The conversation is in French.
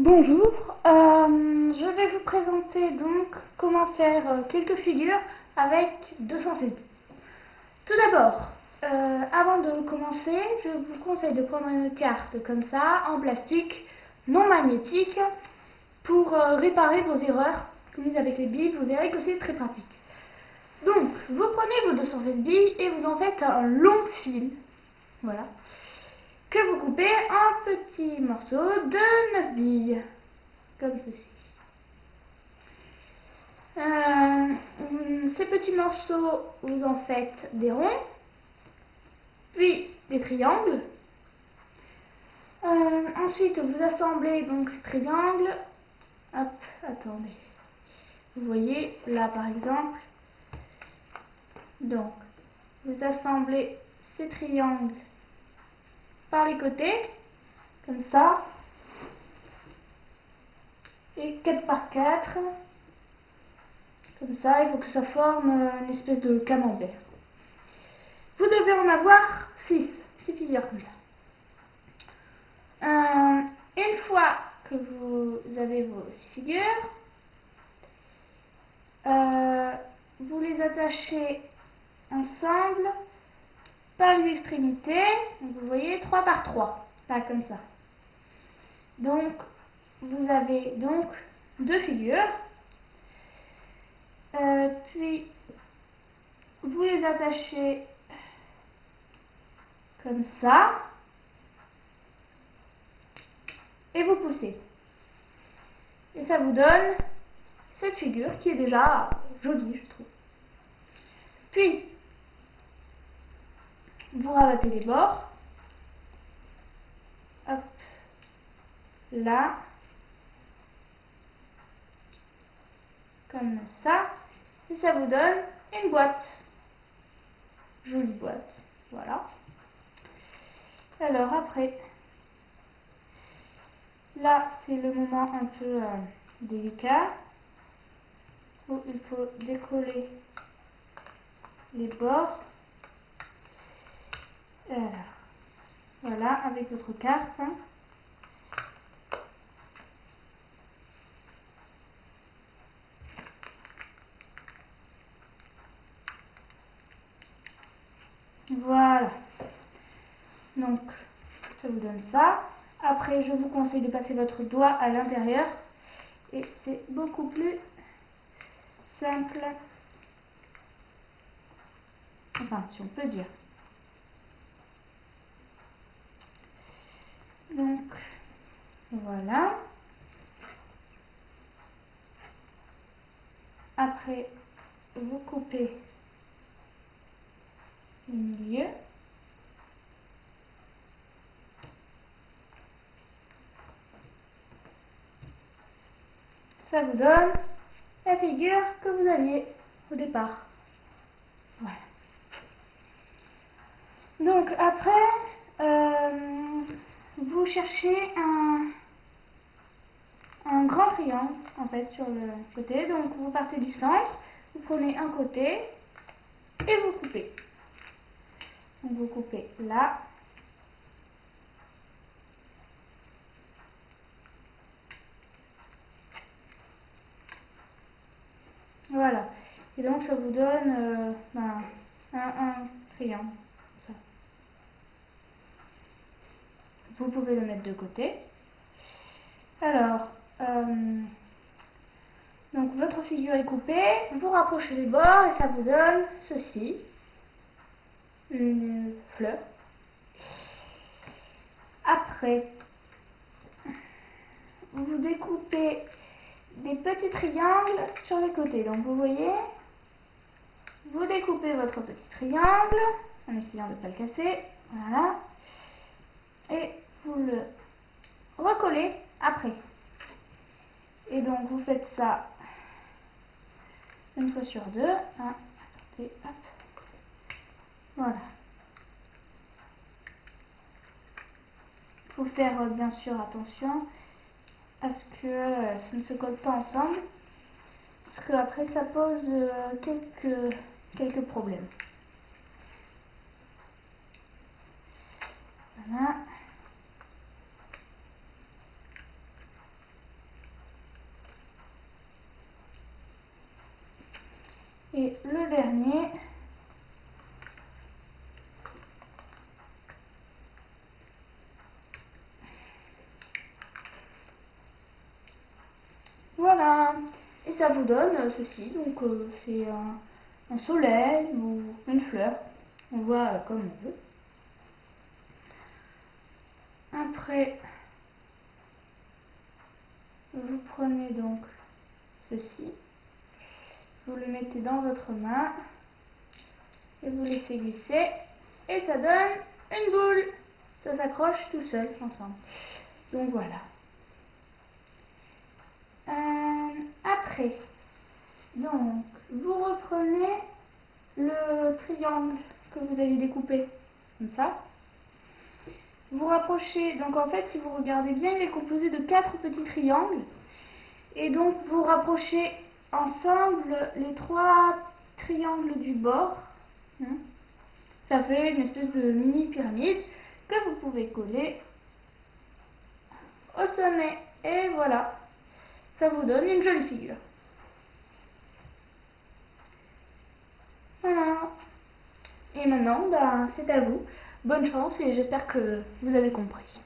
Bonjour, je vais vous présenter donc comment faire quelques figures avec 216 billes. Tout d'abord, avant de commencer, je vous conseille de prendre une carte comme ça, en plastique, non magnétique, pour réparer vos erreurs commises avec les billes. Vous verrez que c'est très pratique. Donc, vous prenez vos 216 billes et vous en faites un long fil, voilà, que vous coupez en petits morceaux de 9 billes, comme ceci. Ces petits morceaux, vous en faites des ronds, puis des triangles. Ensuite, vous assemblez donc ces triangles. Hop, attendez. Vous voyez là par exemple. Donc, vous assemblez ces triangles par les côtés, comme ça, et 4 par 4, comme ça. Il faut que ça forme une espèce de camembert. Vous devez en avoir 6 figures comme ça. Une fois que vous avez vos 6 figures, vous les attachez ensemble par les extrémités. Donc vous voyez 3 par 3, là comme ça. Donc vous avez donc 2 figures. Puis vous les attachez comme ça et vous poussez. Et ça vous donne cette figure qui est déjà jolie, je trouve. Puis vous rabattez les bords. Hop, là, comme ça, et ça vous donne une boîte. Jolie boîte, voilà. Alors après, là c'est le moment un peu délicat où il faut décoller les bords. Alors, voilà, avec votre carte. Voilà. Donc, ça vous donne ça. Après, je vous conseille de passer votre doigt à l'intérieur. Et c'est beaucoup plus simple. Enfin, si on peut dire. Donc, voilà. Après, vous coupez le milieu. Ça vous donne la figure que vous aviez au départ. Voilà. Donc après, vous cherchez un grand triangle en fait sur le côté. Donc vous partez du centre, vous prenez un côté et vous coupez. Donc vous coupez là. Voilà. Et donc ça vous donne un triangle. Ça. Vous pouvez le mettre de côté. Alors, donc votre figure est coupée, vous rapprochez les bords et ça vous donne ceci. Une fleur. Après, vous découpez des petits triangles sur les côtés. Donc vous voyez, vous découpez votre petit triangle en essayant de ne pas le casser. Voilà. Et vous le recollez après. Et donc vous faites ça une fois sur deux. Attendez, hop. Voilà. Il faut faire bien sûr attention à ce que ça ne se colle pas ensemble, parce que après ça pose quelques problèmes. Voilà. dernier. Voilà, et ça vous donne ceci, donc c'est un soleil ou une fleur, on voit comme on veut. Après, vous prenez donc ceci, vous le mettez dans votre main et vous laissez glisser et ça donne une boule. Ça s'accroche tout seul ensemble. Donc voilà. Après, donc vous reprenez le triangle que vous avez découpé comme ça. Vous rapprochez, donc en fait si vous regardez bien il est composé de 4 petits triangles et donc vous rapprochez ensemble les 3 triangles du bord. Ça fait une espèce de mini pyramide que vous pouvez coller au sommet et voilà, ça vous donne une jolie figure. Voilà. Et maintenant, c'est à vous. Bonne chance et j'espère que vous avez compris.